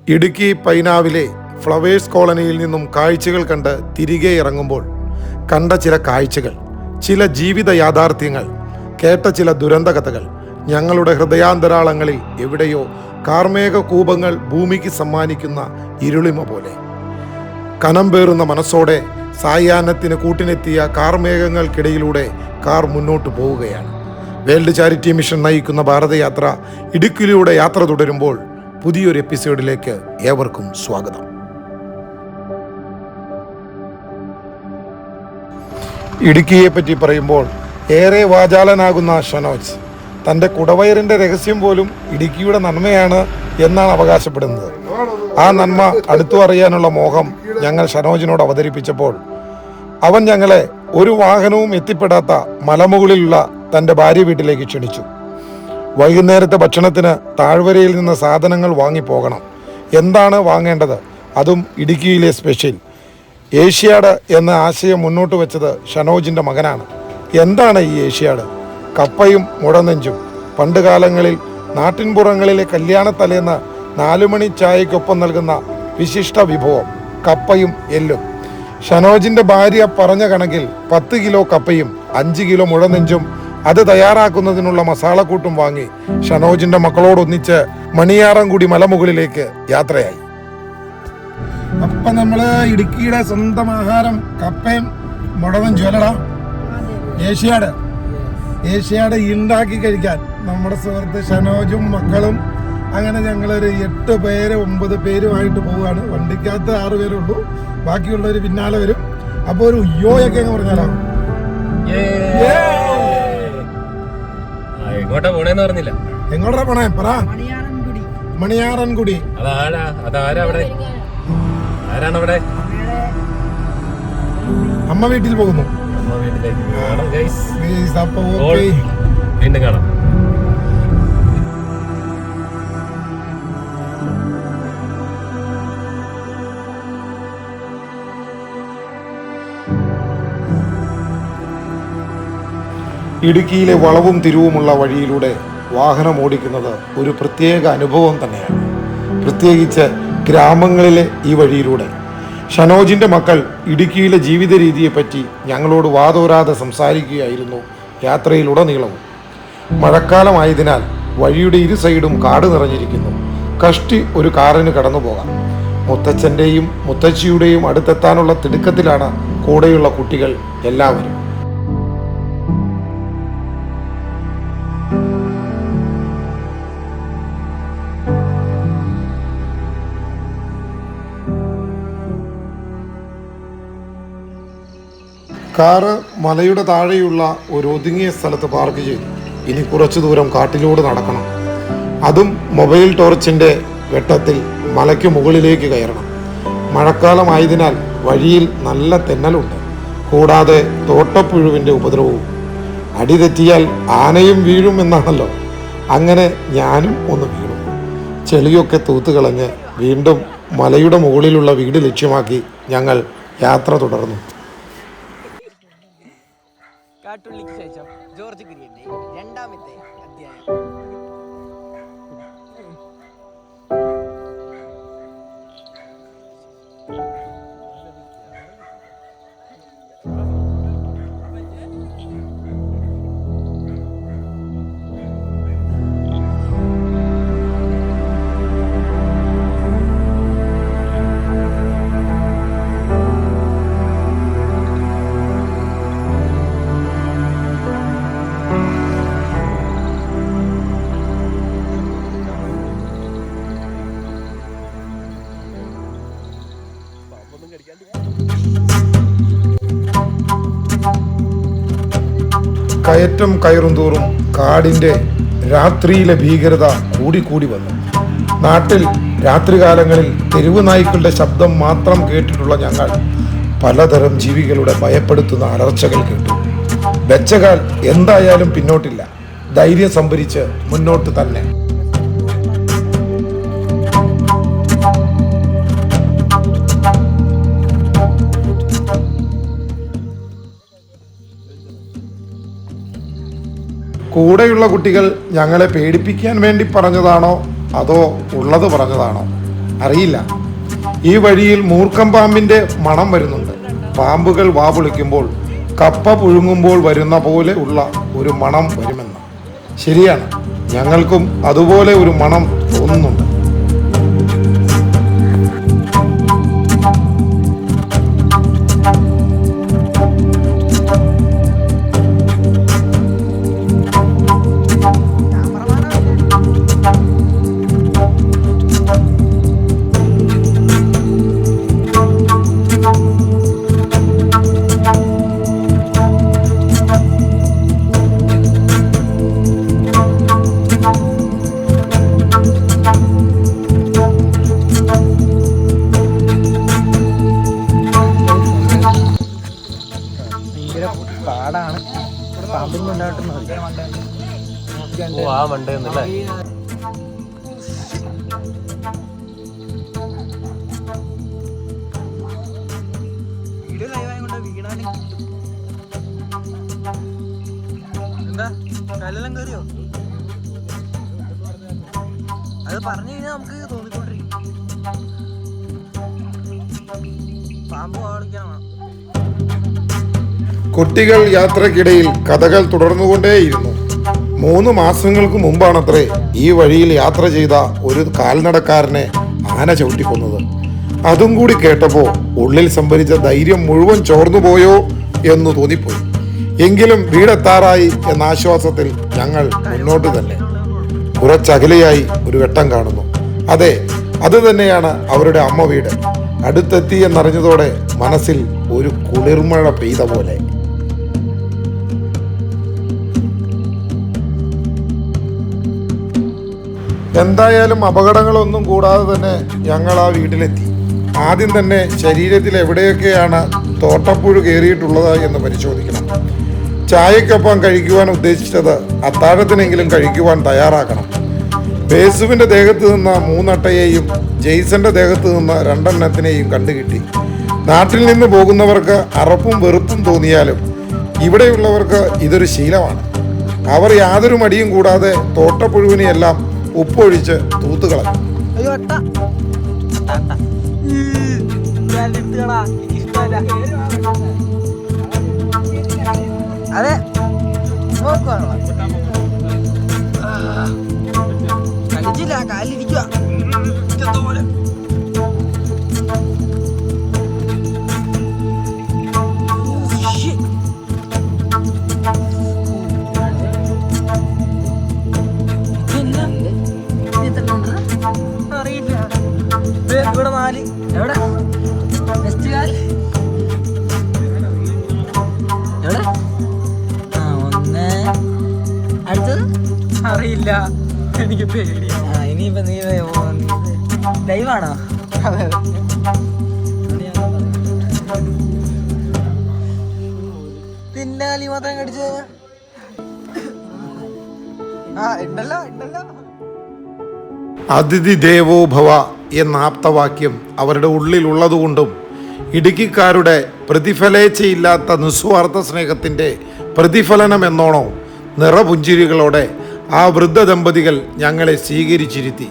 Idukki പൈനാവിലെ flowers കോളനിയിൽ നിന്നും കാഴ്ചകൾ കണ്ട് തിരികെ ഇറങ്ങുമ്പോൾ കണ്ട ചില കാഴ്ചകൾ, ചില ജീവിത യാഥാർത്ഥ്യങ്ങൾ, കേട്ട ചില ദുരന്ത കഥകൾ ഞങ്ങളുടെ ഹൃദയാന്തരാളങ്ങളിൽ എവിടെയോ കാർമേഘ കൂപങ്ങൾ ഭൂമിക്ക് സമ്മാനിക്കുന്ന ഇരുളിമ പോലെ. കനം പേറുന്ന മനസ്സോടെ സായാഹ്നത്തിന് കൂട്ടിനെത്തിയ കാർമേഘങ്ങൾക്കിടയിലൂടെ കാർ മുന്നോട്ട് പോവുകയാണ്. വേൾഡ് ചാരിറ്റി മിഷൻ നയിക്കുന്ന ഭാരതയാത്ര ഇടുക്കിയിലൂടെ യാത്ര തുടരുമ്പോൾ പുതിയൊരു എപ്പിസോഡിലേക്ക് ഏവർക്കും സ്വാഗതം. ഇടുക്കിയെ പറ്റി പറയുമ്പോൾ ഏറെ വാചാലനാകുന്ന ഷനോജ് തൻ്റെ കുടവയറിൻ്റെ രഹസ്യം പോലും ഇടുക്കിയുടെ നന്മയാണ് എന്നാണ് അവകാശപ്പെടുന്നത്. ആ നന്മ അടുത്തു അറിയാനുള്ള മോഹം ഞങ്ങൾ ഷനോജിനോട് അവതരിപ്പിച്ചപ്പോൾ അവൻ ഞങ്ങളെ ഒരു വാഹനവും എത്തിപ്പെടാത്ത മലമുകളിലുള്ള തൻ്റെ ഭാര്യ വീട്ടിലേക്ക് ക്ഷണിച്ചു. വൈകുന്നേരത്തെ ഭക്ഷണത്തിന് താഴ്വരയിൽ നിന്ന് സാധനങ്ങൾ വാങ്ങിപ്പോകണം. എന്താണ് വാങ്ങേണ്ടത്? അതും ഇടുക്കിയിലെ സ്പെഷ്യൽ. ഏഷ്യാഡ് എന്ന ആശയം മുന്നോട്ട് വെച്ചത് ഷനോജിൻ്റെ മകനാണ്. എന്താണ് ഈ ഏഷ്യാഡ്? കപ്പയും മുടനെഞ്ചും. പണ്ട് കാലങ്ങളിൽ നാട്ടിൻപുറങ്ങളിലെ കല്യാണത്തലേന്ന് 4 മണി ചായക്കൊപ്പം നൽകുന്ന വിശിഷ്ട വിഭവം കപ്പയും എല്ലും. ഷനോജിൻ്റെ ഭാര്യ പറഞ്ഞ കണക്കിൽ 10 കിലോ കപ്പയും 5 കിലോ മുഴനെഞ്ചും അത് തയ്യാറാക്കുന്നതിനുള്ള മസാലക്കൂട്ടും വാങ്ങി ഷനോജിന്റെ മക്കളോടൊന്നിച്ച് മണിയാറൻകുടി മലമുകളിലേക്ക് യാത്രയായി. അപ്പൊ നമ്മള് ഇടുക്കിയുടെ സ്വന്തം ആഹാരം കപ്പയും മുടനെഞ്ചും അല്ലടാ, ഏഷ്യാഡ് ഉണ്ടാക്കി കഴിക്കാൻ നമ്മുടെ സുഹൃത്ത് ഷനോജും മക്കളും അങ്ങനെ ഞങ്ങളൊരു 8 പേര് 9 പേരുമായിട്ട് പോവുകയാണ്. വണ്ടിക്കകത്ത് 6 പേരുള്ളൂ, ബാക്കിയുള്ളവർ പിന്നാലെ വരും. അപ്പൊ ഒരു യോയൊക്കെ എന്ന് പറഞ്ഞാലോ, എങ്ങോട്ടാ പോണേന്ന് പറഞ്ഞില്ല. എങ്ങോട്ടാ പോണേ പറ. മണിയാറൻകുടി. ആരാണവിടെ? അമ്മ വീട്ടിൽ പോകുന്നു. വീണ്ടും കാണാം. ഇടുക്കിയിലെ വളവും തിരിവുമുള്ള വഴിയിലൂടെ വാഹനം ഓടിക്കുന്നത് ഒരു പ്രത്യേക അനുഭവം തന്നെയാണ്, പ്രത്യേകിച്ച് ഗ്രാമങ്ങളിലെ ഈ വഴിയിലൂടെ. ഷനോജിൻ്റെ മക്കൾ ഇടുക്കിയിലെ ജീവിത രീതിയെപ്പറ്റി ഞങ്ങളോട് വാതോരാതെ സംസാരിക്കുകയായിരുന്നു യാത്രയിലുടനീളവും. മഴക്കാലമായതിനാൽ വഴിയുടെ ഇരു സൈഡും കാട് നിറഞ്ഞിരിക്കുന്നു. കഷ്ടി ഒരു കാറിന് കടന്നു പോകാം. മുത്തച്ഛൻ്റെയും മുത്തച്ഛിയുടെയും അടുത്തെത്താനുള്ള തിടുക്കത്തിലാണ് കൂടെയുള്ള കുട്ടികൾ എല്ലാവരും. കാറ് മലയുടെ താഴെയുള്ള ഒരു ഒതുങ്ങിയ സ്ഥലത്ത് പാർക്ക് ചെയ്തു. ഇനി കുറച്ചു ദൂരം കാട്ടിലൂടെ നടക്കണം. അതും മൊബൈൽ ടോർച്ചിൻ്റെ വെട്ടത്തിൽ മലയ്ക്ക് മുകളിലേക്ക് കയറണം. മഴക്കാലമായതിനാൽ വഴിയിൽ നല്ല തെന്നലുണ്ട്, കൂടാതെ തോട്ടപ്പുഴുവിൻ്റെ ഉപദ്രവവും. അടിതെറ്റിയാൽ ആനയും വീഴും എന്നാണല്ലോ. അങ്ങനെ ഞാനും ഒന്ന് വീണു. ചെളിയൊക്കെ തൂത്തുകളഞ്ഞ് വീണ്ടും മലയുടെ മുകളിലുള്ള വീട് ലക്ഷ്യമാക്കി ഞങ്ങൾ യാത്ര തുടർന്നു. കാട്ടുള്ളിക്ക് ശേഷം ജോർജ് കുര്യന്റെ 2ാമത്തെ അധ്യായം. കയറ്റം കയറും തോറും കാടിൻ്റെ രാത്രിയിലെ ഭീകരത കൂടിക്കൂടി വന്നു. നാട്ടിൽ രാത്രികാലങ്ങളിൽ തെരുവ് നായ്ക്കളുടെ ശബ്ദം മാത്രം കേട്ടിട്ടുള്ള ഞങ്ങൾ പലതരം ജീവികളുടെ ഭയപ്പെടുത്തുന്ന അലർച്ചകൾ കേട്ടു. വെച്ചകാൽ എന്തായാലും പിന്നോട്ടില്ല, ധൈര്യം സംഭരിച്ച് മുന്നോട്ട് തന്നെ. കൂടെയുള്ള കുട്ടികൾ ഞങ്ങളെ പേടിപ്പിക്കാൻ വേണ്ടി പറഞ്ഞതാണോ അതോ ഉള്ളത് പറഞ്ഞതാണോ? അറിയില്ല. ഈ വഴിയിൽ മൂർഖം പാമ്പിന്റെ മണം വരുന്നുണ്ട്. പാമ്പുകൾ വാപൊളിക്കുമ്പോൾ കപ്പ പുഴുങ്ങുമ്പോൾ വരുന്ന പോലെ ഉള്ള ഒരു മണം വരുമെന്ന്. ശരിയാണ്, ഞങ്ങൾക്കും അതുപോലെ ഒരു മണം തോന്നുന്നുണ്ട്. പാടാണ് പാമ്പിന് ഉണ്ടായിട്ടുള്ളത്. ഓ ആ മണ്ടയെന്നല്ലേ. വീഡിയോ ലൈവായ കൊണ്ട് വീണാലും എന്താ കല്ലെല്ലാം കയറിയോ? അത് പറഞ്ഞു കഴിഞ്ഞാൽ നമുക്ക് തോന്നിക്കൊണ്ടിരിക്കും പാമ്പ് കാണിക്കണം. കുട്ടികൾ യാത്രക്കിടയിൽ കഥകൾ തുടർന്നുകൊണ്ടേയിരുന്നു. 3 മാസങ്ങൾക്ക് മുമ്പാണത്രേ ഈ വഴിയിൽ യാത്ര ചെയ്ത ഒരു കാൽനടക്കാരനെ ആന ചവിട്ടിക്കൊന്നത്. അതും കൂടി കേട്ടപ്പോൾ ഉള്ളിൽ സംഭരിച്ച ധൈര്യം മുഴുവൻ ചോർന്നുപോയോ എന്ന് തോന്നിപ്പോയി. എങ്കിലും വീടെത്താറായി എന്ന ആശ്വാസത്തിൽ ഞങ്ങൾ മുന്നോട്ട് തന്നെ. കുറച്ചകലെയായി ഒരു വെട്ടം കാണുന്നു. അതെ, അത് തന്നെയാണ് അവരുടെ അമ്മ വീട്. അടുത്തെത്തി എന്നറിഞ്ഞതോടെ മനസ്സിൽ ഒരു കുളിർമഴ പെയ്ത പോലെ. എന്തായാലും അപകടങ്ങളൊന്നും കൂടാതെ തന്നെ ഞങ്ങൾ ആ വീട്ടിലെത്തി. ആദ്യം തന്നെ ശരീരത്തിൽ എവിടെയൊക്കെയാണ് തോട്ടപ്പുഴു കയറിയിട്ടുള്ളത് എന്ന് പരിശോധിക്കണം. ചായക്കൊപ്പം കഴിക്കുവാൻ ഉദ്ദേശിച്ചത് അത്താഴത്തിനെങ്കിലും കഴിക്കുവാൻ തയ്യാറാക്കണം. ബേസുവിൻ്റെ ദേഹത്ത് നിന്ന് 3 അട്ടയെയും ജെയ്സന്റെ ദേഹത്ത് നിന്ന് 2 എണ്ണത്തിനെയും കണ്ടുകിട്ടി. നാട്ടിൽ നിന്ന് പോകുന്നവർക്ക് അറപ്പും വെറുപ്പും തോന്നിയാലും ഇവിടെയുള്ളവർക്ക് ഇതൊരു ശീലമാണ്. അവർ യാതൊരു മടിയും കൂടാതെ തോട്ടപ്പുഴുവിനെയെല്ലാം ഉപ്പൊഴിച്ച് തൂത്തുകളഞ്ഞു. അതെ കളിച്ചില്ല, കാലിരിക്കുക. അറിയില്ല. ഇവിടെ 4 എവിടെ നെക്സ്റ്റ് കാല് എവിടെ? 1 അടുത്തത് അറിയില്ല, എനിക്ക് പേടിയാ. ഇനിയിപ്പോ നീ ലൈവാണോ? പിന്നാലി മാത്രം കടിച്ച ഉണ്ടല്ലോ. അതിഥി ദേവോ ഭവ എന്ന ആപ്തവാക്യം അവരുടെ ഉള്ളിലുള്ളതുകൊണ്ടും ഇടുക്കിക്കാരുടെ പ്രതിഫലേച്ഛയില്ലാത്ത നിസ്വാർത്ഥ സ്നേഹത്തിൻ്റെ പ്രതിഫലനം എന്നോണോ നിറപുഞ്ചിരികളോടെ ആ വൃദ്ധ ദമ്പതികൾ ഞങ്ങളെ സ്വീകരിച്ചിരുത്തി.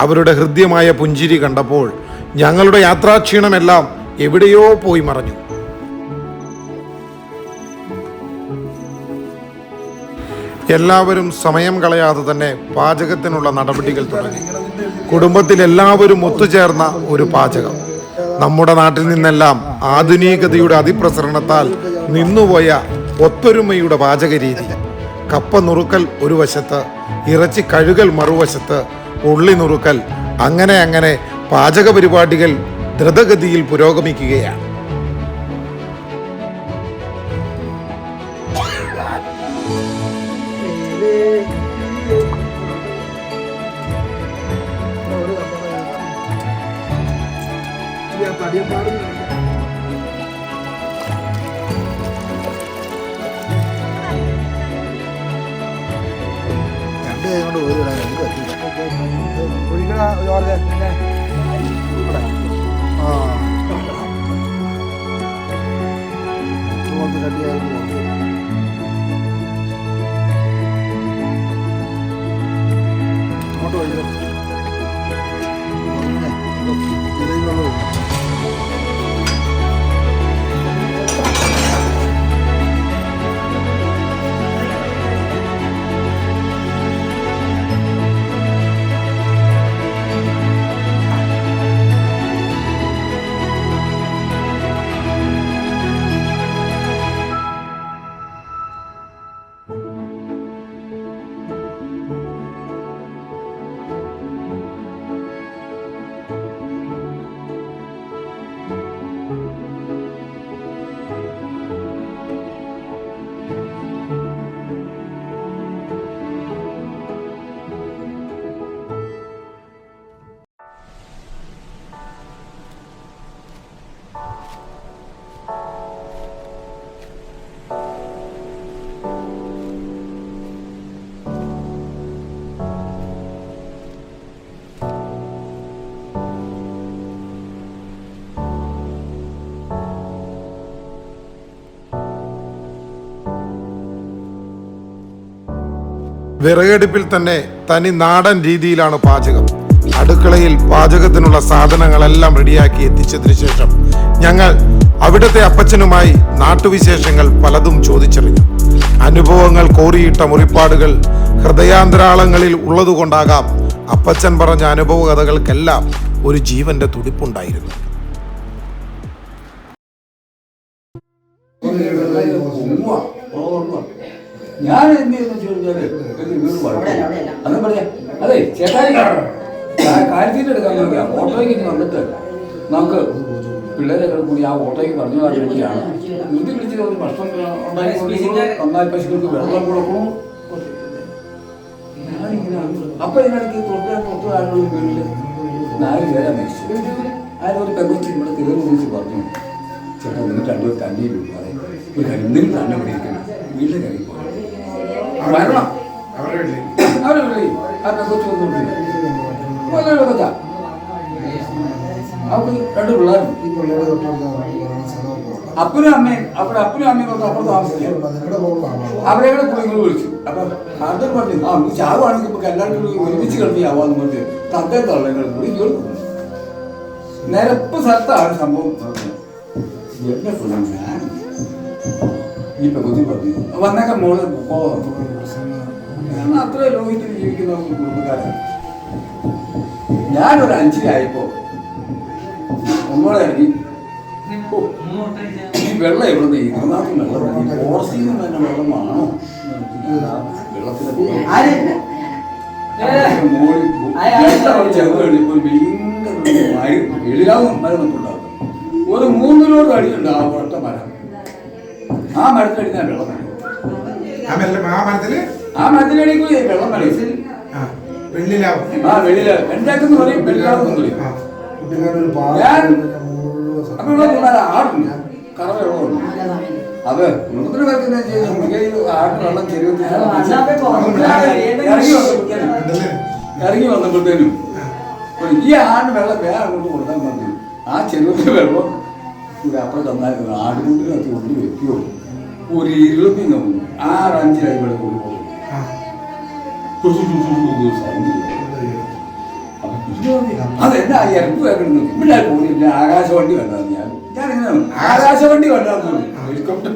അവരുടെ ഹൃദ്യമായ പുഞ്ചിരി കണ്ടപ്പോൾ ഞങ്ങളുടെ യാത്രാക്ഷീണമെല്ലാം എവിടെയോ പോയി മറഞ്ഞു. എല്ലാവരും സമയം കളയാതെ തന്നെ പാചകത്തിനുള്ള നടപടികൾ തുടങ്ങി. കുടുംബത്തിൽ എല്ലാവരും ഒത്തുചേർന്ന ഒരു പാചകം. നമ്മുടെ നാട്ടിൽ നിന്നെല്ലാം ആധുനികതയുടെ അതിപ്രസരണത്താൽ നിന്നുപോയ ഒത്തൊരുമയുടെ പാചക രീതി. കപ്പ നുറുക്കൽ ഒരു വശത്ത്, ഇറച്ചി കഴുകൽ മറുവശത്ത്, ഉള്ളി നുറുക്കൽ, അങ്ങനെ പാചക പരിപാടികൾ ദ്രുതഗതിയിൽ പുരോഗമിക്കുകയാണ്. വിറകടുപ്പിൽ തന്നെ തനി നാടൻ രീതിയിലാണ് പാചകം. അടുക്കളയിൽ പാചകത്തിനുള്ള സാധനങ്ങളെല്ലാം റെഡിയാക്കി എത്തിച്ചതിന് ശേഷം ഞങ്ങൾ അവിടുത്തെ അപ്പച്ചനുമായി നാട്ടുവിശേഷങ്ങൾ പലതും ചോദിച്ചറിഞ്ഞു. അനുഭവങ്ങൾ കോറിയിട്ട മുറിപ്പാടുകൾ ഹൃദയാന്തരാളങ്ങളിൽ ഉള്ളതുകൊണ്ടാകാം അപ്പച്ചൻ പറഞ്ഞ അനുഭവ കഥകൾക്കെല്ലാം ഒരു ജീവന്റെ തുടിപ്പുണ്ടായിരുന്നു. ഞാൻ എന്ത് ചെയ്യുന്ന ചോദിച്ചാല് അന്ന് പറയാ അതെ ചേട്ടായി കാര്യത്തിൽ എടുക്കാൻ നോക്കിയാ ഓട്ടോയ്ക്ക് വന്നിട്ട് നമുക്ക് പിള്ളേരെ കൂടി ആ ഓട്ടോയ്ക്ക് പറഞ്ഞു വേണ്ടിയാണ് വീട്ടിൽ പിടിച്ച് ഒരു ഭക്ഷണം നന്നായി പശുക്കൾക്ക് വെള്ളം കൊടുക്കണം. അപ്പൊ ഇതിനിടയ്ക്ക് തൊട്ട് ആളുകൾ വീട്ടില് 4 പേരെ മരിച്ചു. ആരൊരു പെങ്കൊച്ചു ഇവിടെ തീർന്നു വിളിച്ച് പറഞ്ഞു, ചേട്ടാ നിങ്ങൾ 2 പേർ തന്നെ ഒരു കാര്യം നിങ്ങൾ തന്നെ പിടിക്കണം, വീട്ടിലെ കാര്യം വരണം. അവരെ വിളി ആ പെങ്കൊച്ചു വന്നു കൊച്ചാ അവർക്ക് 2 പിള്ളേരും അപ്പനും അമ്മയും തൊട്ട് അപ്പുറത്ത് താമസിക്കാം. അവരെ കൂടെ കുളികൾ വിളിച്ചു. അപ്പൊ കാർട്ടർ പറഞ്ഞു ആ ചാവാണെങ്കിൽ ഇപ്പൊ എല്ലാവരും ഒരുമിച്ച് കളിയാവാന്ന് പറഞ്ഞ് തത്തേ തള്ളങ്ങൾ കൂടി കേൾക്കും. നിരപ്പ് സ്ഥലത്താണ് സംഭവം. എന്നെ ഞാൻ ഈ പെകുതി പറഞ്ഞു വന്നേക്കാൻ മോള് പോകാം. ഞാൻ അത്ര ലോകത്തിൽ ജീവിക്കുന്ന കുടുംബക്കാരാണ്. ഞാനൊരു 5-ആയപ്പോ ഒന്നോടെ ഇറങ്ങി ഈ വെള്ളം എവിടെ ഇതിനകത്ത് വെള്ളം ഫോറസ്റ്റിൽ നിന്ന് തന്നെ വെള്ളമാണോ വെള്ളത്തിന് എളിലാവും മരമൊന്നുണ്ടാകും. ഒരു 3 ലോഡ് അടിയുണ്ട് ആ ഒറ്റ മരം. ആ മരത്തിലടി ഞാൻ വെള്ളം നനയും. ആ മരത്തിലടി കൂടി വെള്ളം നനയും. ആ വെള്ളിലാവ് എന്താക്കെന്ന് പറയും, വെള്ളിലാവെന്ന് പറയും. ഞാൻ അപ്പൊ ഇവിടെ ആടുന്നു കറവ വെള്ളമുണ്ട്. അത് കുടുംബത്തിന് പേർക്ക് ആടിന് വെള്ളം ഇറങ്ങി വന്നപ്പോഴത്തേനും ഈ ആടിന് വെള്ളം വേറെ അങ്ങോട്ട് കൊടുക്കാൻ പറഞ്ഞു. ആ ചെരുവത്തിൽ വെള്ളം ഇവിടെ അപ്പുറം തന്നായിരുന്നു. ആടുകൂട്ടിനകത്ത് കൊണ്ട് വെക്കുകയോ ഒരു ഇരുളപ്പി നോക്കുന്നു. 6-5 ഇവിടെ കൊണ്ടുപോകും. അതെന്നാ ഇറപ്പ് വെക്കണം. ഇവിടെ പോയില്ല ആകാശവണ്ടി വേണ്ടാന്ന് ഞാനിങ്ങനെ ആകാശവണ്ടി വേണ്ടാന്ന് ഹെലികോപ്റ്റർ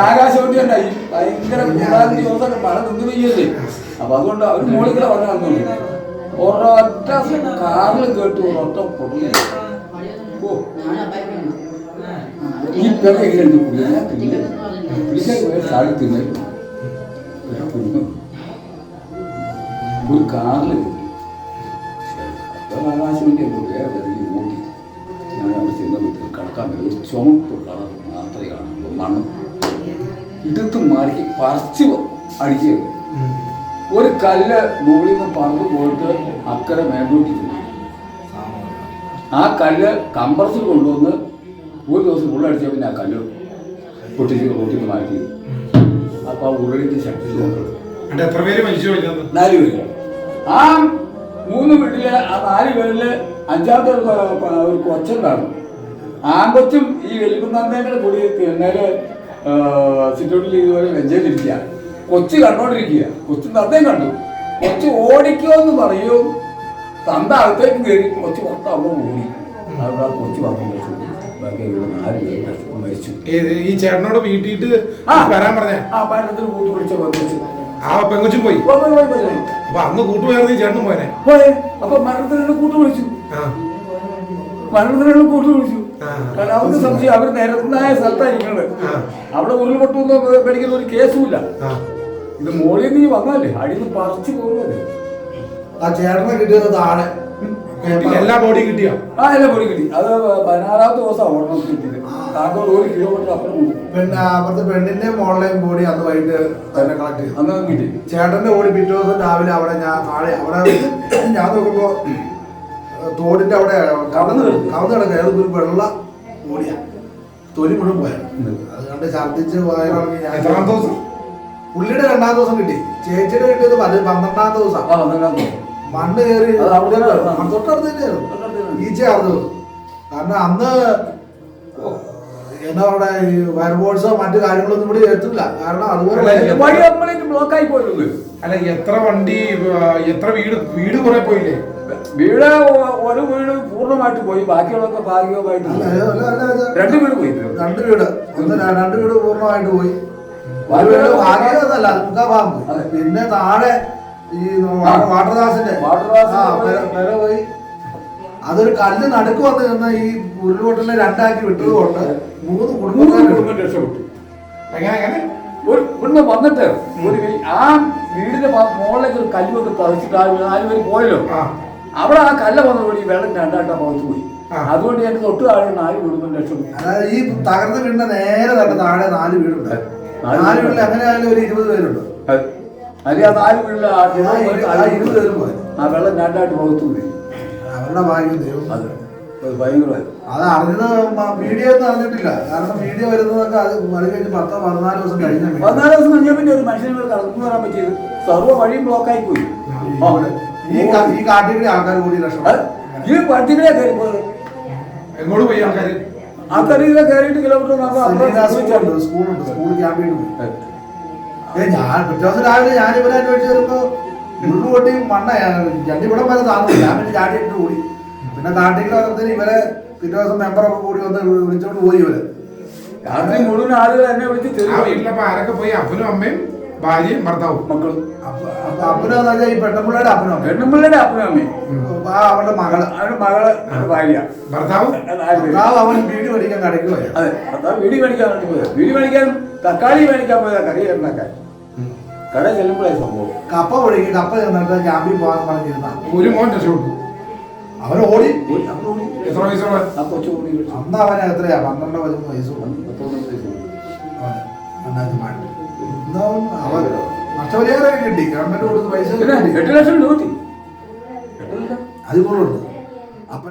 ആകാശവണ്ടി ഉണ്ടായി. ഭയങ്കര ദിവസമൊക്കെ മഴ നിന്ന് പെയ്യല്ലേ. അപ്പൊ അതുകൊണ്ട് അവർ മോളിൽ കൂടെ വന്നു. ഒരൊറ്റ കാറിൽ കേട്ടു ഒരൊറ്റ പൊട്ടി. ഈ പെണ്ണ എങ്ങനെയുണ്ട് പുള്ളിക്കാൻ പോയ സാരി തിന്നു ഒരു കാറിൽ ആകാശവണ്ടി വേറെ ഓടി. ഞാൻ അവിടെ ചെന്ന കടക്കാൻ ഒരു ചുമപ്പ് കളർ മാത്രമേ കാണുള്ളൂ. മണ്ണ് ഇടത്ത് മാറി പറിച്ച് അടിക്കുക. ഒരു കല്ല് മുകളിൽ നിന്ന് പറന്ന് പോയിട്ട് അക്കരെ മേലോട്ട് ചെന്നു. ആ കല്ല് കമ്പർസിൽ കൊണ്ടുവന്ന് ഒരു ദിവസം ഉള്ളടിച്ച പിന്നെ ആ കല്ല് പൊട്ടിച്ച് റോട്ടിൽ മാറ്റി. അപ്പൊ ആ ഉരുളിന്റെ ശക്തി 4 പേര്. ആ 3 വീട്ടില് ആ 4 പേരില് 5ാമത്തെ ഒരു കൊച്ചുണ്ടാണ്. ആൺകൊച്ചും ഈ വെല്ലുകുന്നേന്റെ കൂടി എന്നാല് സിറ്റൗട്ടിൽ ഇതുപോലെ വെഞ്ചേലിരിക്കുക. കൊച്ചു കണ്ടോണ്ടിരിക്കുക. കൊച്ചു തന്തയും കണ്ടു. കൊച്ചു ഓടിക്കുമെന്ന് പറയും. തന്ത അകത്തേക്ക് കയറി കൊച്ചു പുറത്താവുമ്പോൾ ഓടി. അവിടെ ആ കൊച്ചു പറഞ്ഞു ബാക്കി 4 പേര് മരിച്ചു. ഈ ചേട്ടനോട് വീട്ടിട്ട് വരാൻ പറഞ്ഞ ആ പരത്തിൽ കൂട്ടി പിടിച്ച വന്നു. ആ പെങ്കൊച്ചും പോയി. അപ്പൊ അന്ന് കൂട്ടുപോയായിരുന്നു ഈ ചേട്ടനും പോയനെ. അപ്പൊ മരണത്തിനുള്ള കൂട്ടു വിളിച്ചു. മരണത്തിനുള്ള കൂട്ടു വിളിച്ചു. കാരണം അവർക്ക് സംശയം അവർ നിരന്നായ സ്ഥലത്തായിരിക്കുന്നത്. അവിടെ ഉരുൾപൊട്ടുന്ന പേടിക്കുന്ന ഒരു കേസുമില്ല. ഇത് മോളിൽ നീ വന്നാലേ അടിയിൽ നിന്ന് പറിച്ചു പോകുമല്ലേ. ആ ചേട്ടനെ കിട്ടിയത് താഴെ എല്ലാ ബോഡിയും കിട്ടിയോ? ആ എല്ലാ ബോഡി കിട്ടി. അത് 16ാമത്തെ ദിവസമാണ് ഓർമ്മ കിട്ടിയത്. താങ്കൾ 1 കിലോമീറ്റർ അപ്പുറം. പിന്നെ അപ്പുറത്തെ പെണ്ണിന്റെ മോളിലെയും ബോഡി അന്ന് വൈകിട്ട് തന്നെ കളക്ട് ചെയ്തു. അന്ന് കിട്ടി. ചേട്ടന്റെ ബോഡി പിറ്റേ ദിവസം രാവിലെ അവിടെ ഞാൻ താഴെ അവിടെ ഞാൻ നോക്കുമ്പോ തോടിന്റെ അവിടെ കവന്ന് കിടക്കുക. ഒരു വെള്ള ബോഡിയാ. തൊലി മുഴുവൻ പോയായിരുന്നു. അത് കണ്ട് ഛർദ്ദിച്ച് പോയാണെങ്കിൽ ഞാൻ പുള്ളിയുടെ 2ാം ദിവസം കിട്ടി. ചേച്ചിയുടെ കിട്ടിയത് 12ാമത്തെ ദിവസം. മണ്ണ് കയറി തൊട്ടടുത്ത് തന്നെയായിരുന്നു. ഈച്ച ആർന്നത്. കാരണം അന്ന് എന്നാ അവിടെ ഈ ഫയർഫോഴ്സോ മറ്റു കാര്യങ്ങളൊന്നും ഇവിടെ എത്തില്ല. കാരണം അതുപോലെ ബ്ലോക്ക് ആയി പോയിട്ടുണ്ട്. അല്ല എത്ര വണ്ടി എത്ര വീട് കുറെ പോയില്ലേ? വീട് ഒരു വീട് പൂർണ്ണമായിട്ട് പോയി, ബാക്കിയുള്ളതൊക്കെ ഭാഗികമായിട്ട് രണ്ട് വീട് പോയി. രണ്ട് വീട് പൂർണ്ണമായിട്ട് പോയി. ഭാഗ്യമൊന്നല്ല, മുക്കാഭാഗം പോയി. പിന്നെ താഴെ ഈ വാട്ടർദാസിന്റെ പെര പോയി. അതൊരു കല്ല് നടുക്ക് വന്ന് നിന്ന് ഈ ഉരുൾപൊട്ടലിനെ രണ്ടാക്കി വിട്ടത് കൊണ്ട് 3 കുടുംബക്കാർ രക്ഷപ്പെട്ടു. എങ്ങനെ ഇവിടുന്ന് വന്നിട്ട് ആ വീടിന്റെ മുകളിലേക്ക് ഒരു കല്ല് വന്ന് പതിച്ചിട്ട് 4 പേര് പോയല്ലോ. അവിടെ ആ കല്ല് വന്നതോടെ ഈ വെള്ളം രണ്ടായിട്ടാ പതിച്ചു പോയി. അതുകൊണ്ട് ഞാൻ തൊട്ട് താഴെ 4 കുടുംബം രക്ഷപ്പെട്ടു. അതായത് ഈ തകർന്ന വീടിന്റെ നേരെ തന്നെ താഴെ 4 വീടുണ്ട്. 4 വീട്ടിൽ എങ്ങനെ ആയാലും ഒരു 20 പേരുണ്ട്. അല്ലെങ്കിൽ ആ 4 വീട്ടിലെ 20 പേര് പോയി. ആ വെള്ളം രണ്ടായിട്ട് പതിച്ചു പോയി. അവരുടെ ഭാഗ്യം ദൈവം. അത് ഭയങ്കരമായി. അത് അറിഞ്ഞത് വീഡിയോ ഒന്നും അറിഞ്ഞിട്ടില്ല. കാരണം വീഡിയോ വരുന്നതൊക്കെ അത് മഴ കഴിഞ്ഞ് 10-14 ദിവസം കഴിഞ്ഞ 14 ദിവസം കഴിഞ്ഞ പിന്നെ ഒരു മനുഷ്യന് കടന്നു വരാൻ പറ്റിയത് സർവ്വ വഴിയും ബ്ലോക്കായി പോയി. ഈ കാട്ടിലെ ആൾക്കാർ കൂടി രക്ഷപ്പെട്ടു. ഈ വണ്ടികളെ കയറി പോയത് എങ്ങോട്ട് പോയി ആൾക്കാർ ഇതിലെ കയറിയിട്ട് കിലോമീറ്റർ സ്കൂളുണ്ട്, സ്കൂൾ ക്യാമ്പീന് പോയി. ഞാൻ പിറ്റേ ദിവസം രാവിലെ ഞാനിവരെ അന്വേഷിച്ച് വരുമ്പോ ഉരുളുപൊട്ടി മണ്ണ രണ്ടിവിടം വരെ താന്നു. ഞാൻ പിന്നെ ചാട്ടിയിട്ട് കൂടി. പിന്നെ കാട്ടിൽ വന്നതിന് ഇവരെ പിറ്റേ ദിവസം മെമ്പറൊക്കെ കൂടി വന്ന് വിളിച്ചോണ്ട് പോയി. ഇവര് രാത്രി മുഴുവൻ ആളുകൾ എന്നെ വിളിച്ച് വീട്ടിലപ്പോ ആരൊക്കെ പോയി? അപ്പനും അമ്മയും ഭാര്യയും ഭർത്താവും മക്കളും. അപ്പനെന്ന് പറഞ്ഞാൽ ഈ പെണ്ണുമ്പിള്ളയുടെ അപ്പനും അമ്മയും. പെണ്ണുമ്പിള്ളയുടെ അപ്പനും അമ്മയും അവരുടെ മകള്, അവരുടെ മകള് ഭാര്യ, ഭർത്താവും. അവൻ വീട് മേടിക്കാൻ കടയ്ക്ക് പോയ. അതെ, ഭർത്താവ് വീട് മേടിക്കാൻ വേണ്ടി പോയത്. വീട് മേടിക്കാൻ തക്കാളി മേടിക്കാൻ പോയതാ, കറി ഉണ്ടാക്കാൻ. കട ചെല്ലുമ്പോഴേ സംഭവം കപ്പ പൊടിക്ക് കപ്പ ചെന്നിട്ട് ക്യാമ്പിൽ പോകാൻ പറഞ്ഞിരുന്ന ഒരു മോൻ രക്ഷപ്പെട്ടു. അവൻ ഓടി. എത്ര വയസ്സുള്ള ആ കൊച്ചു കൂടി അന്ന് അവന് എത്രയാ 12-13 വയസ്സ്. അവൻ നഷ്ടപരിഹാരമൊക്കെ കിട്ടി. ഗവൺമെന്റ് കൊടുത്ത് പൈസ 8 ലക്ഷം രൂപ കിട്ടി. അതുപോലുണ്ട്. അപ്പൊ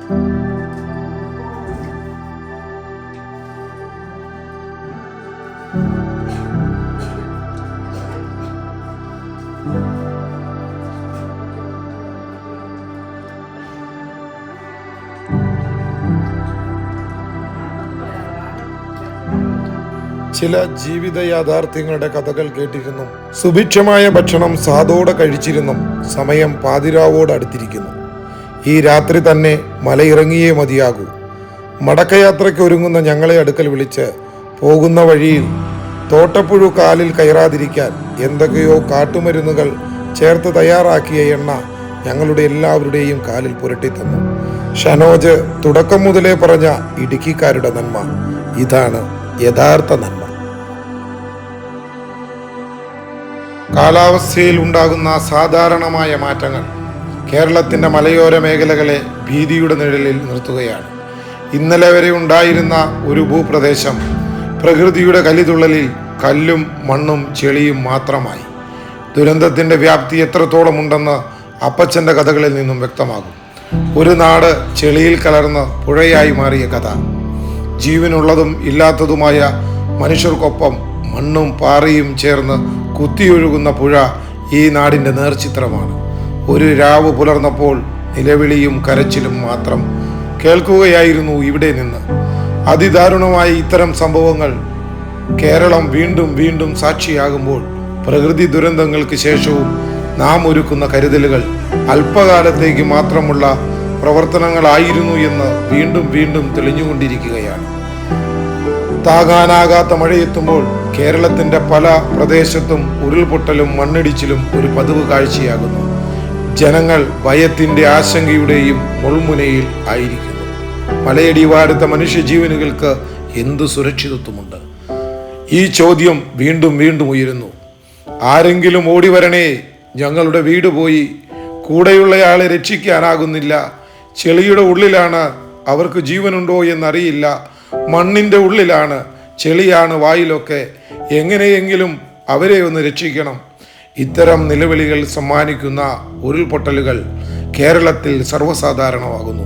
ചില ജീവിത യാഥാർത്ഥ്യങ്ങളുടെ കഥകൾ കേട്ടിരുന്നു. സുഭിക്ഷമായ ഭക്ഷണം സാധോടെ കഴിച്ചിരുന്നും സമയം പാതിരാവോട് അടുത്തിരിക്കുന്നു. ഈ രാത്രി തന്നെ മലയിറങ്ങിയേ മതിയാകൂ. മടക്കയാത്രയ്ക്ക് ഒരുങ്ങുന്ന ഞങ്ങളെ അടുക്കൽ വിളിച്ച് പോകുന്ന വഴിയിൽ തോട്ടപ്പുഴു കാലിൽ കയറാതിരിക്കാൻ എന്തൊക്കെയോ കാട്ടുമരുന്നുകൾ ചേർത്ത് തയ്യാറാക്കിയ എണ്ണ ഞങ്ങളുടെ എല്ലാവരുടെയും കാലിൽ പുരട്ടിത്തന്നു. ഷനോജ് തുടക്കം മുതലേ പറഞ്ഞ ഇടുക്കിക്കാരുടെ നന്മ ഇതാണ് യഥാർത്ഥ നന്മ. കാലാവസ്ഥയിൽ ഉണ്ടാകുന്ന അസാധാരണമായ മാറ്റങ്ങൾ കേരളത്തിൻ്റെ മലയോര മേഖലകളെ ഭീതിയുടെ നിഴലിൽ നിർത്തുകയാണ്. ഇന്നലെ വരെ ഉണ്ടായിരുന്ന ഒരു ഭൂപ്രദേശം പ്രകൃതിയുടെ കലിതുള്ളലിൽ കല്ലും മണ്ണും ചെളിയും മാത്രമായി. ദുരന്തത്തിൻ്റെ വ്യാപ്തി എത്രത്തോളം ഉണ്ടെന്ന് അപ്പച്ചൻ്റെ കഥകളിൽ നിന്നും വ്യക്തമാകും. ഒരു നാട് ചെളിയിൽ കലർന്ന് പുഴയായി മാറിയ കഥ. ജീവനുള്ളതും ഇല്ലാത്തതുമായ മനുഷ്യർക്കൊപ്പം മണ്ണും പാറയും ചേർന്ന് കുത്തിയൊഴുകുന്ന പുഴ ഈ നാടിൻ്റെ നേർചിത്രമാണ്. ഒരു രാവ് പുലർന്നപ്പോൾ നിലവിളിയും കരച്ചിലും മാത്രം കേൾക്കുകയായിരുന്നു ഇവിടെ നിന്ന്. അതിദാരുണമായ ഇത്തരം സംഭവങ്ങൾ കേരളം വീണ്ടും വീണ്ടും സാക്ഷിയാകുമ്പോൾ പ്രകൃതി ദുരന്തങ്ങൾക്ക് ശേഷവും നാം ഒരുക്കുന്ന കരുതലുകൾ അല്പകാലത്തേക്ക് മാത്രമുള്ള പ്രവർത്തനങ്ങളായിരുന്നു എന്ന് വീണ്ടും വീണ്ടും തെളിഞ്ഞുകൊണ്ടിരിക്കുകയാണ്. താങ്ങാനാകാത്ത മഴയെത്തുമ്പോൾ കേരളത്തിൻ്റെ പല പ്രദേശത്തും ഉരുൾപൊട്ടലും മണ്ണിടിച്ചിലും ഒരു പതിവ് കാഴ്ചയാകുന്നു. ജനങ്ങൾ ഭയത്തിൻ്റെ ആശങ്കയുടെയും മുൾമുനയിൽ ആയിരിക്കുന്നു. മലയടിവാരത്തെ മനുഷ്യജീവനുകൾക്ക് എന്തു സുരക്ഷിതത്വമുണ്ട്? ഈ ചോദ്യം വീണ്ടും വീണ്ടും ഉയരുന്നു. ആരെങ്കിലും ഓടി വരണേ, ഞങ്ങളുടെ വീട് പോയി, കൂടെയുള്ളയാളെ രക്ഷിക്കാനാകുന്നില്ല, ചെളിയുടെ ഉള്ളിലാണ്, അവർക്ക് ജീവനുണ്ടോ എന്നറിയില്ല, മണ്ണിൻ്റെ ഉള്ളിലാണ്, ചെളിയാണ് വായിലൊക്കെ, എങ്ങനെയെങ്കിലും അവരെ ഒന്ന് രക്ഷിക്കണം. ഇത്തരം നിലവിളികൾ സമ്മാനിക്കുന്ന ഉരുൾപൊട്ടലുകൾ കേരളത്തിൽ സർവ്വസാധാരണമാകുന്നു.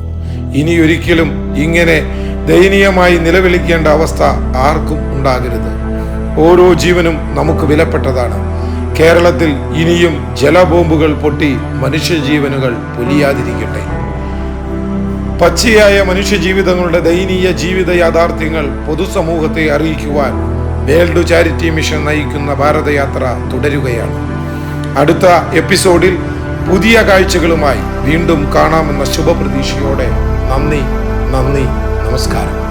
ഇനിയൊരിക്കലും ഇങ്ങനെ ദയനീയമായി നിലവിളിക്കേണ്ട അവസ്ഥ ആർക്കും ഉണ്ടാകരുത്. ഓരോ ജീവനും നമുക്ക് വിലപ്പെട്ടതാണ്. കേരളത്തിൽ ഇനിയും ജലബോംബുകൾ പൊട്ടി മനുഷ്യജീവനുകൾ പൊലിയാതിരിക്കട്ടെ. പച്ചയായ മനുഷ്യജീവിതങ്ങളുടെ ദയനീയ ജീവിത യാഥാർത്ഥ്യങ്ങൾ പൊതുസമൂഹത്തെ അറിയിക്കുവാൻ വേൾഡ് ചാരിറ്റി മിഷൻ നയിക്കുന്ന ഭാരതയാത്ര തുടരുകയാണ്. അടുത്ത എപ്പിസോഡിൽ പുതിയ കാഴ്ചകളുമായി വീണ്ടും കാണാമെന്ന ശുഭപ്രതീക്ഷയോടെ നന്ദി, നമസ്കാരം.